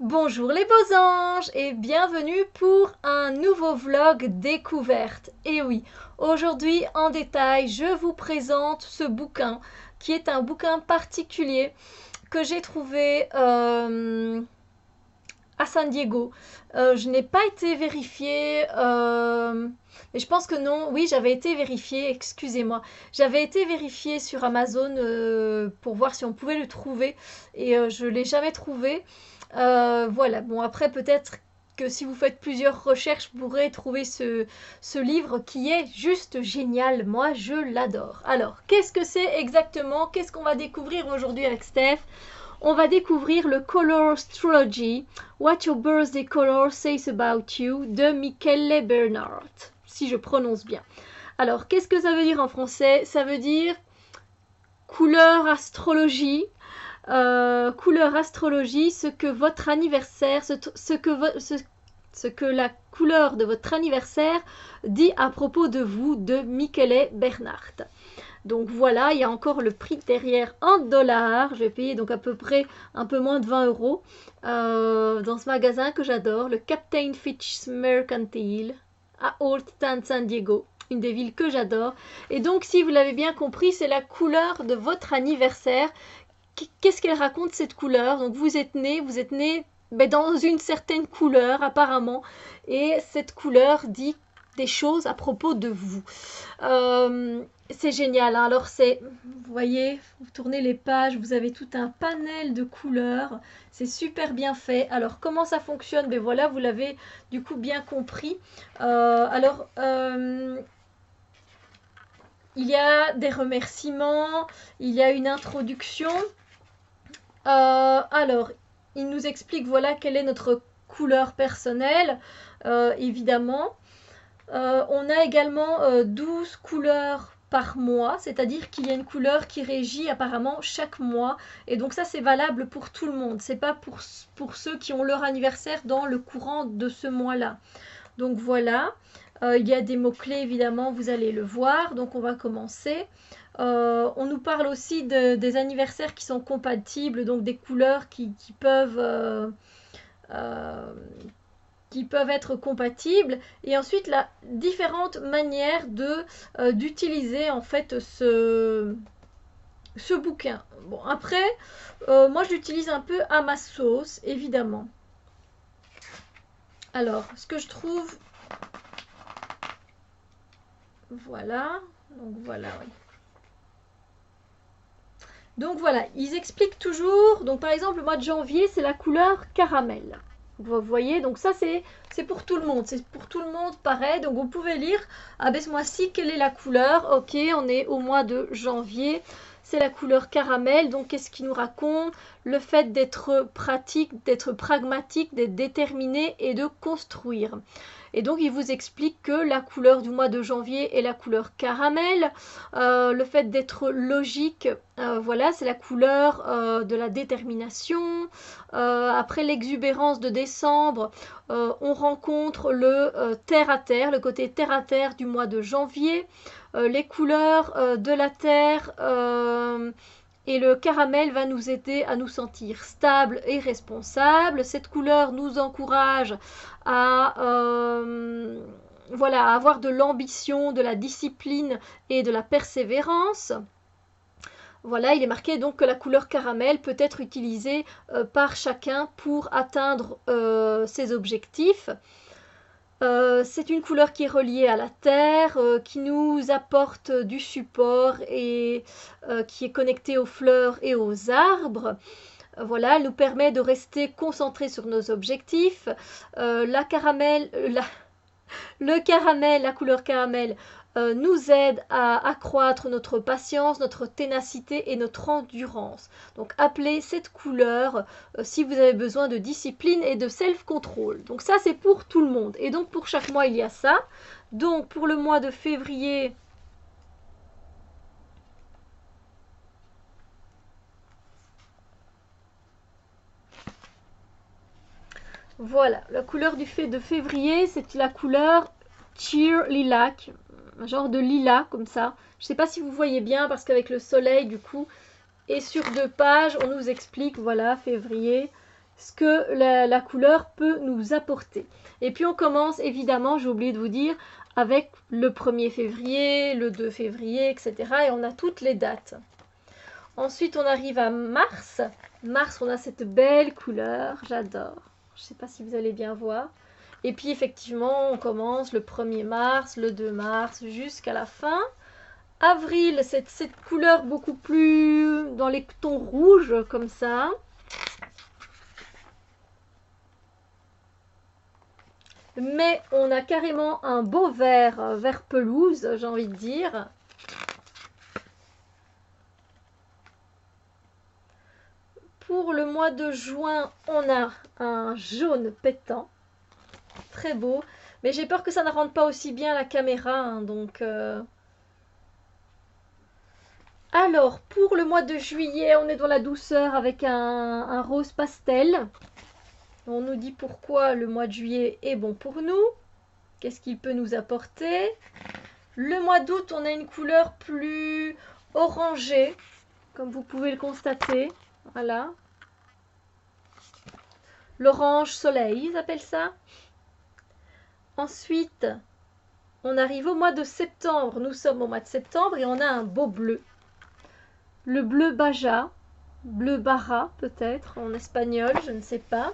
Bonjour les beaux anges et bienvenue pour un nouveau vlog découverte. Et oui, aujourd'hui en détail, je vous présente ce bouquin qui est un bouquin particulier que j'ai trouvé à San Diego. Je n'ai pas été vérifiée, mais je pense que non. Oui, j'avais été vérifiée, excusez-moi. J'avais été vérifiée sur Amazon pour voir si on pouvait le trouver et je ne l'ai jamais trouvé. Voilà, bon après peut-être que si vous faites plusieurs recherches, vous pourrez trouver ce livre qui est juste génial. Moi, je l'adore. Alors, qu'est-ce que c'est exactement? Qu'est-ce qu'on va découvrir aujourd'hui avec Steph? On va découvrir le Color Astrology, What Your Birthday Color Says About You de Michele Bernard, si je prononce bien. Alors, qu'est-ce que ça veut dire en français? Ça veut dire couleur astrologie. Couleur astrologie, ce que votre anniversaire, ce que la couleur de votre anniversaire dit à propos de vous, de Michele Bernard. Donc voilà, il y a encore le prix derrière en dollars. Je vais payer donc à peu près un peu moins de 20 euros dans ce magasin que j'adore, le Captain Fitch's Mercantile à Old Town San Diego, une des villes que j'adore. Et donc, si vous l'avez bien compris, c'est la couleur de votre anniversaire. Qu'est-ce qu'elle raconte cette couleur? Donc vous êtes né dans une certaine couleur apparemment, et cette couleur dit des choses à propos de vous. C'est génial, hein. Alors vous voyez, vous tournez les pages, vous avez tout un panel de couleurs, c'est super bien fait. Alors comment ça fonctionne? Ben voilà, vous l'avez du coup bien compris. Il y a des remerciements, il y a une introduction. Alors, il nous explique voilà quelle est notre couleur personnelle, évidemment. On a également 12 couleurs par mois, c'est-à-dire qu'il y a une couleur qui régit apparemment chaque mois. Et donc ça, c'est valable pour tout le monde. C'est pas pour ceux qui ont leur anniversaire dans le courant de ce mois-là. Donc voilà. Il y a des mots-clés, évidemment, vous allez le voir. Donc on va commencer. On nous parle aussi des anniversaires qui sont compatibles, donc des couleurs qui peuvent être compatibles, et ensuite la différentes manières d'utiliser en fait ce bouquin. Bon après, moi je l'utilise un peu à ma sauce, évidemment. Alors ce que je trouve, voilà, donc voilà, oui. Donc voilà, ils expliquent toujours, donc par exemple le mois de janvier c'est la couleur caramel. Vous voyez, donc ça c'est pour tout le monde, c'est pour tout le monde pareil. Donc vous pouvez lire, ah ben ce mois-ci quelle est la couleur? Ok, on est au mois de janvier, c'est la couleur caramel. Donc qu'est-ce qu'il nous raconte? Le fait d'être pratique, d'être pragmatique, d'être déterminé et de construire. Et donc il vous explique que la couleur du mois de janvier est la couleur caramel. Le fait d'être logique, voilà, c'est la couleur de la détermination. Après l'exubérance de décembre, on rencontre le terre à terre, le côté terre à terre du mois de janvier. Les couleurs de la terre et le caramel va nous aider à nous sentir stables et responsables. Cette couleur nous encourage à voilà, à avoir de l'ambition, de la discipline et de la persévérance. Voilà, il est marqué donc que la couleur caramel peut être utilisée par chacun pour atteindre ses objectifs. C'est une couleur qui est reliée à la terre, qui nous apporte du support et qui est connectée aux fleurs et aux arbres. Voilà, elle nous permet de rester concentrés sur nos objectifs. Le caramel, la couleur caramel, nous aide à accroître notre patience, notre ténacité et notre endurance. Donc appelez cette couleur si vous avez besoin de discipline et de self-control. Donc ça c'est pour tout le monde. Et donc pour chaque mois il y a ça. Donc pour le mois de février, voilà, la couleur de février, c'est la couleur Cheer Lilac, un genre de lilas comme ça. Je ne sais pas si vous voyez bien parce qu'avec le soleil du coup, et sur 2 pages, on nous explique, voilà, février. ce que la couleur peut nous apporter. Et puis on commence évidemment, j'ai oublié de vous dire, avec le 1er février, le 2 février, etc. Et on a toutes les dates. Ensuite, on arrive à mars. Mars, on a cette belle couleur, j'adore. Je ne sais pas si vous allez bien voir. Et puis effectivement, on commence le 1er mars, le 2 mars, jusqu'à la fin. Avril, cette couleur beaucoup plus dans les tons rouges, comme ça. Mais on a carrément un beau vert, vert pelouse, j'ai envie de dire. Pour le mois de juin, on a un jaune pétant. Très beau. Mais j'ai peur que ça ne rentre pas aussi bien à la caméra, hein, donc... Alors, pour le mois de juillet, on est dans la douceur avec un rose pastel. On nous dit pourquoi le mois de juillet est bon pour nous. Qu'est-ce qu'il peut nous apporter? Le mois d'août, on a une couleur plus orangée, comme vous pouvez le constater. Voilà. L'orange soleil, ils appellent ça. Ensuite, on arrive au mois de septembre. Nous sommes au mois de septembre et on a un beau bleu. Le bleu Baja, bleu Barra peut-être en espagnol, je ne sais pas.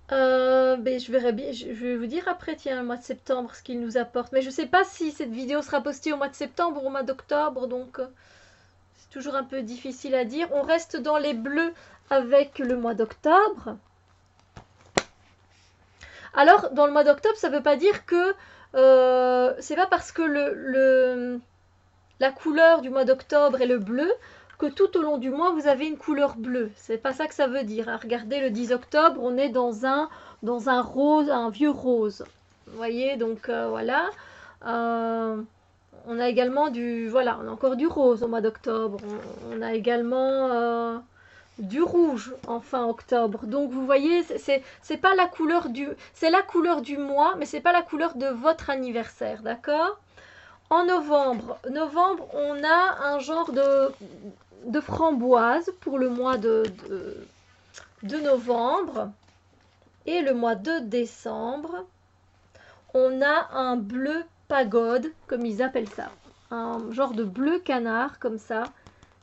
Ben, je verrai bien, je vais vous dire après, tiens, le mois de septembre, ce qu'il nous apporte. Mais je ne sais pas si cette vidéo sera postée au mois de septembre ou au mois d'octobre, donc c'est toujours un peu difficile à dire. On reste dans les bleus avec le mois d'octobre. Alors, dans le mois d'octobre, ça ne veut pas dire que c'est pas parce que la couleur du mois d'octobre est le bleu que tout au long du mois vous avez une couleur bleue. C'est pas ça que ça veut dire. Regardez, le 10 octobre, on est dans un rose, un vieux rose. Vous voyez, donc voilà. On a également voilà, on a encore du rose au mois d'octobre. On a également du rouge en fin octobre. Donc vous voyez, c'est pas la couleur c'est la couleur du mois, mais c'est pas la couleur de votre anniversaire, d'accord? En novembre, on a un genre de framboise pour le mois de novembre. Et le mois de décembre, on a un bleu pagode, comme ils appellent ça. Un genre de bleu canard, comme ça,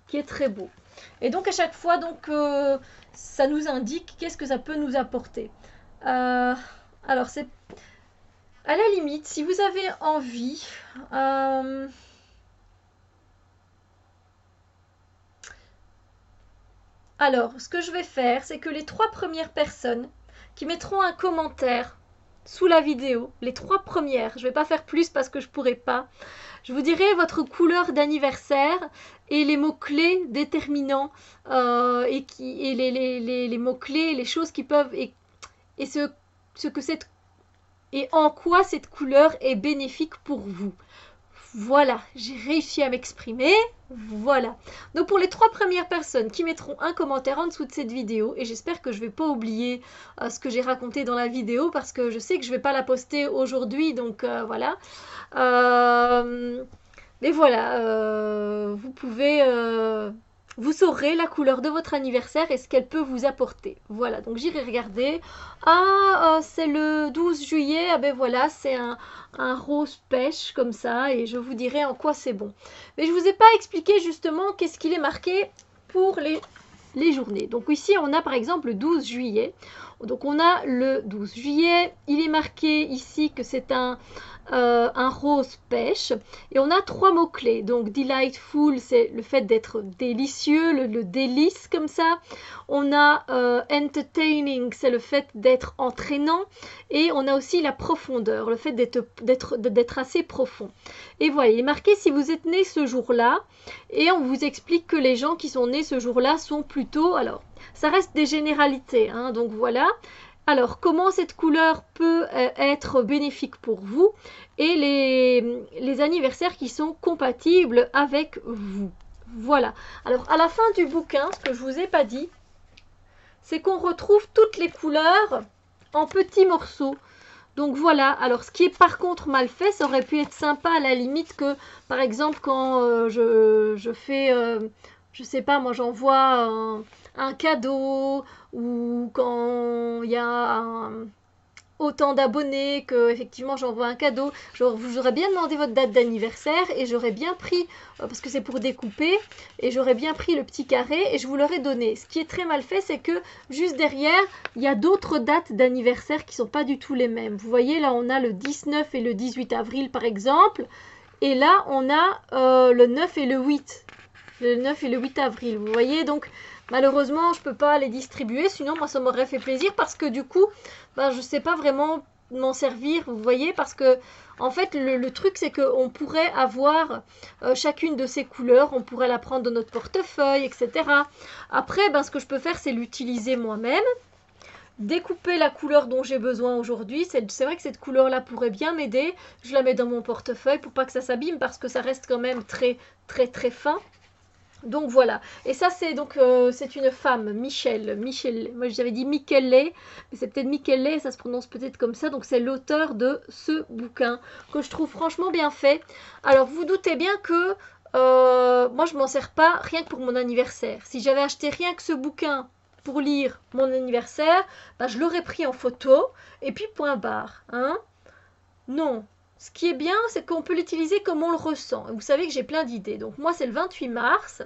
qui est très beau. Et donc à chaque fois, donc, ça nous indique qu'est-ce que ça peut nous apporter. Alors c'est... À la limite, si vous avez envie... Alors, ce que je vais faire, c'est que les 3 premières personnes qui mettront un commentaire sous la vidéo, les 3 premières, je ne vais pas faire plus parce que je ne pourrai pas, je vous dirai votre couleur d'anniversaire et les mots-clés déterminants et les mots-clés, les choses qui peuvent... et ce que cette... et en quoi cette couleur est bénéfique pour vous. Voilà, j'ai réussi à m'exprimer. Voilà. Donc pour les 3 premières personnes qui mettront un commentaire en dessous de cette vidéo, et j'espère que je ne vais pas oublier ce que j'ai raconté dans la vidéo, parce que je sais que je ne vais pas la poster aujourd'hui, donc voilà. Mais voilà, vous pouvez... vous saurez la couleur de votre anniversaire et ce qu'elle peut vous apporter. Voilà, donc j'irai regarder. Ah, c'est le 12 juillet. Ah ben voilà, c'est un rose pêche comme ça. Et je vous dirai en quoi c'est bon. Mais je ne vous ai pas expliqué justement qu'est-ce qu'il est marqué pour les journées. Donc ici, on a par exemple le 12 juillet. Donc on a le 12 juillet. Il est marqué ici que c'est un rose pêche et on a 3 mots clés. Donc delightful, c'est le fait d'être délicieux, le délice comme ça. On a entertaining, c'est le fait d'être entraînant, et on a aussi la profondeur, le fait d'être assez profond. Et voilà, il est marqué si vous êtes né ce jour-là, et on vous explique que les gens qui sont nés ce jour-là sont plutôt, alors ça reste des généralités, hein, donc voilà. Alors, comment cette couleur peut être bénéfique pour vous et les anniversaires qui sont compatibles avec vous. Voilà. Alors, à la fin du bouquin, ce que je ne vous ai pas dit, c'est qu'on retrouve toutes les couleurs en petits morceaux. Donc voilà, alors ce qui est par contre mal fait, ça aurait pu être sympa à la limite que, par exemple, quand je fais, je sais pas, moi j'envoie un cadeau ou quand il y a autant d'abonnés que effectivement j'envoie un cadeau. J'aurais bien demandé votre date d'anniversaire et j'aurais bien pris, parce que c'est pour découper, et j'aurais bien pris le petit carré et je vous l'aurais donné. Ce qui est très mal fait, c'est que juste derrière, il y a d'autres dates d'anniversaire qui sont pas du tout les mêmes. Vous voyez, là on a le 19 et le 18 avril par exemple, et là on a le 9 et le 8. Le 9 et le 8 avril, vous voyez, donc malheureusement je peux pas les distribuer, sinon moi ça m'aurait fait plaisir parce que du coup ben, je sais pas vraiment m'en servir, vous voyez, parce que en fait le truc c'est qu'on pourrait avoir chacune de ces couleurs, on pourrait la prendre dans notre portefeuille, etc. Après ben, ce que je peux faire c'est l'utiliser moi-même, découper la couleur dont j'ai besoin aujourd'hui. C'est vrai que cette couleur là pourrait bien m'aider, je la mets dans mon portefeuille pour pas que ça s'abîme parce que ça reste quand même très très très fin. Donc voilà, et ça c'est donc c'est une femme, Michel, moi j'avais dit Michele, mais c'est peut-être Michele, ça se prononce peut-être comme ça, donc c'est l'auteur de ce bouquin, que je trouve franchement bien fait. Alors vous doutez bien que moi je m'en sers pas rien que pour mon anniversaire. Si j'avais acheté rien que ce bouquin pour lire mon anniversaire, bah, je l'aurais pris en photo, et puis point barre, hein. Non, ce qui est bien, c'est qu'on peut l'utiliser comme on le ressent. Vous savez que j'ai plein d'idées. Donc moi, c'est le 28 mars.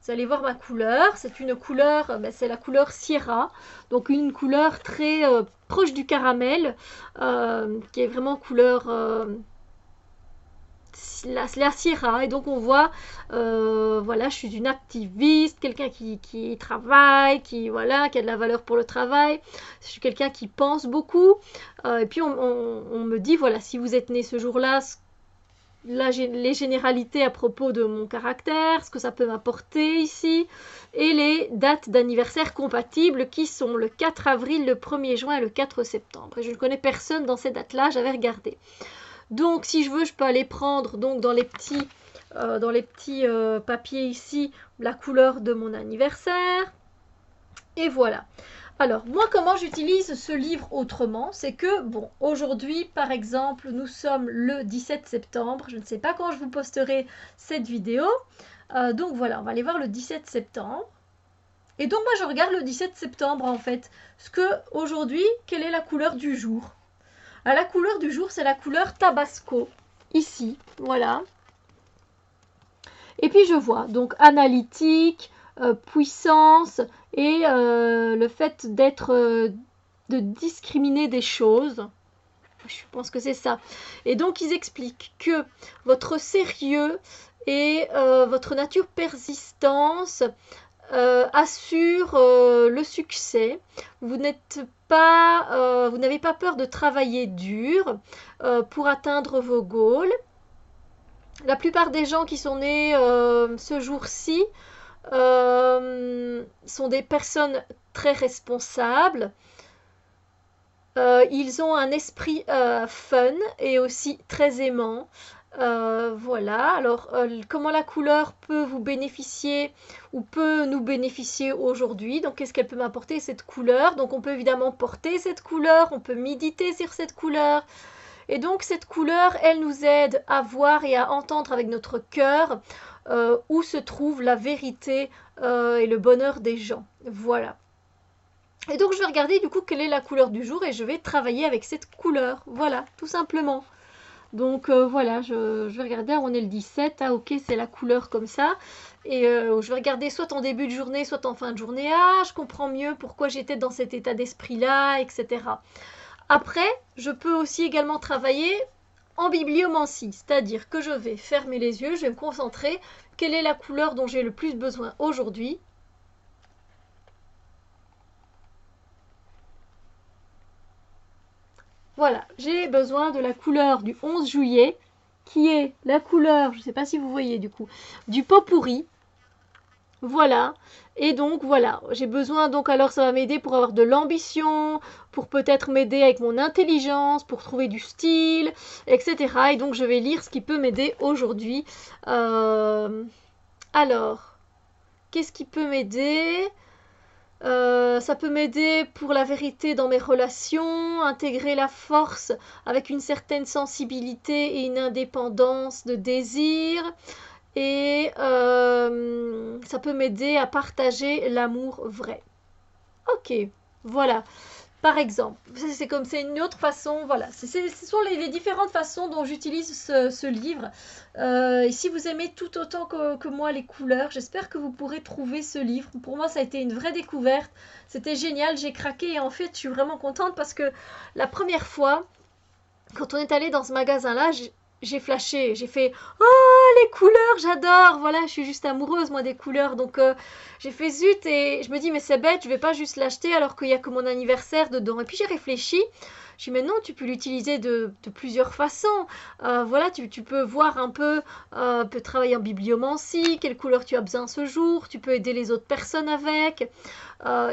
Vous allez voir ma couleur. C'est une couleur, c'est la couleur Sierra. Donc une couleur très proche du caramel, qui est vraiment couleur la Sierra. Et donc on voit, voilà, je suis une activiste, quelqu'un qui travaille, voilà, qui a de la valeur pour le travail. Je suis quelqu'un qui pense beaucoup. Et puis on me dit, voilà, si vous êtes né ce jour-là, les généralités à propos de mon caractère, ce que ça peut m'apporter ici, et les dates d'anniversaire compatibles qui sont le 4 avril, le 1er juin et le 4 septembre. Et je ne connais personne dans ces dates-là, j'avais regardé. Donc si je veux, je peux aller prendre donc dans les petits papiers ici la couleur de mon anniversaire. Et voilà. Alors, moi, comment j'utilise ce livre autrement? C'est que, bon, aujourd'hui, par exemple, nous sommes le 17 septembre. Je ne sais pas quand je vous posterai cette vidéo. Donc voilà, on va aller voir le 17 septembre. Et donc, moi, je regarde le 17 septembre, en fait. Aujourd'hui, quelle est la couleur du jour? La couleur du jour, c'est la couleur Tabasco. Ici, voilà. Et puis, je vois, donc, analytique, puissance et le fait de discriminer des choses. Je pense que c'est ça. Et donc ils expliquent que votre sérieux et votre nature persistance assure le succès. Vous n'avez pas peur de travailler dur pour atteindre vos goals. La plupart des gens qui sont nés ce jour-ci sont des personnes très responsables. Ils ont un esprit fun et aussi très aimant. Voilà, alors comment la couleur peut vous bénéficier ou peut nous bénéficier aujourd'hui? Donc qu'est-ce qu'elle peut m'apporter cette couleur? Donc on peut évidemment porter cette couleur, on peut méditer sur cette couleur. Et donc cette couleur, elle nous aide à voir et à entendre avec notre cœur où se trouve la vérité et le bonheur des gens. Voilà. Et donc je vais regarder du coup quelle est la couleur du jour et je vais travailler avec cette couleur. Voilà, tout simplement. Donc voilà, je vais regarder, on est le 17, ah ok, c'est la couleur comme ça. Et je vais regarder soit en début de journée, soit en fin de journée. Ah, je comprends mieux pourquoi j'étais dans cet état d'esprit-là, etc. Après, je peux aussi également travailler en bibliomancie, c'est-à-dire que je vais fermer les yeux, je vais me concentrer. Quelle est la couleur dont j'ai le plus besoin aujourd'hui? Voilà, j'ai besoin de la couleur du 11 juillet, qui est la couleur, je ne sais pas si vous voyez du coup, du pot pourri. Voilà, et donc voilà, j'ai besoin, donc alors ça va m'aider pour avoir de l'ambition, pour peut-être m'aider avec mon intelligence, pour trouver du style, etc. Et donc je vais lire ce qui peut m'aider aujourd'hui. Alors, qu'est-ce qui peut m'aider? Ça peut m'aider pour la vérité dans mes relations, intégrer la force avec une certaine sensibilité et une indépendance de désir, et ça peut m'aider à partager l'amour vrai. Ok, voilà. Par exemple, c'est une autre façon, voilà, ce sont les différentes façons dont j'utilise ce livre. Et si vous aimez tout autant que moi les couleurs, j'espère que vous pourrez trouver ce livre. Pour moi, ça a été une vraie découverte. C'était génial, j'ai craqué et en fait, je suis vraiment contente parce que la première fois, quand on est allé dans ce magasin-là, j'ai flashé, j'ai fait oh les couleurs, j'adore, voilà, je suis juste amoureuse moi des couleurs, donc j'ai fait zut et je me dis mais c'est bête, je vais pas juste l'acheter alors qu'il y a que mon anniversaire dedans. Et puis j'ai réfléchi, je dis mais non, tu peux l'utiliser de plusieurs façons. Voilà, tu peux voir un peu, peut travailler en bibliomancie, quelle couleur tu as besoin ce jour, tu peux aider les autres personnes avec.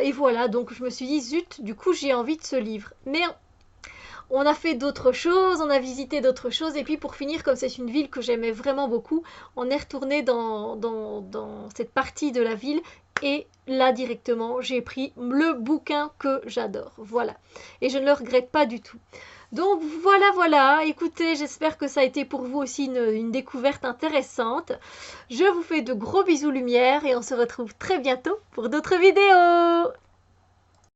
Et voilà, donc je me suis dit zut, du coup j'ai envie de ce livre. Mais on a fait d'autres choses, on a visité d'autres choses, et puis pour finir, comme c'est une ville que j'aimais vraiment beaucoup, on est retourné dans cette partie de la ville, et là directement, j'ai pris le bouquin que j'adore, voilà. Et je ne le regrette pas du tout. Donc voilà, écoutez, j'espère que ça a été pour vous aussi une découverte intéressante. Je vous fais de gros bisous lumière, et on se retrouve très bientôt pour d'autres vidéos.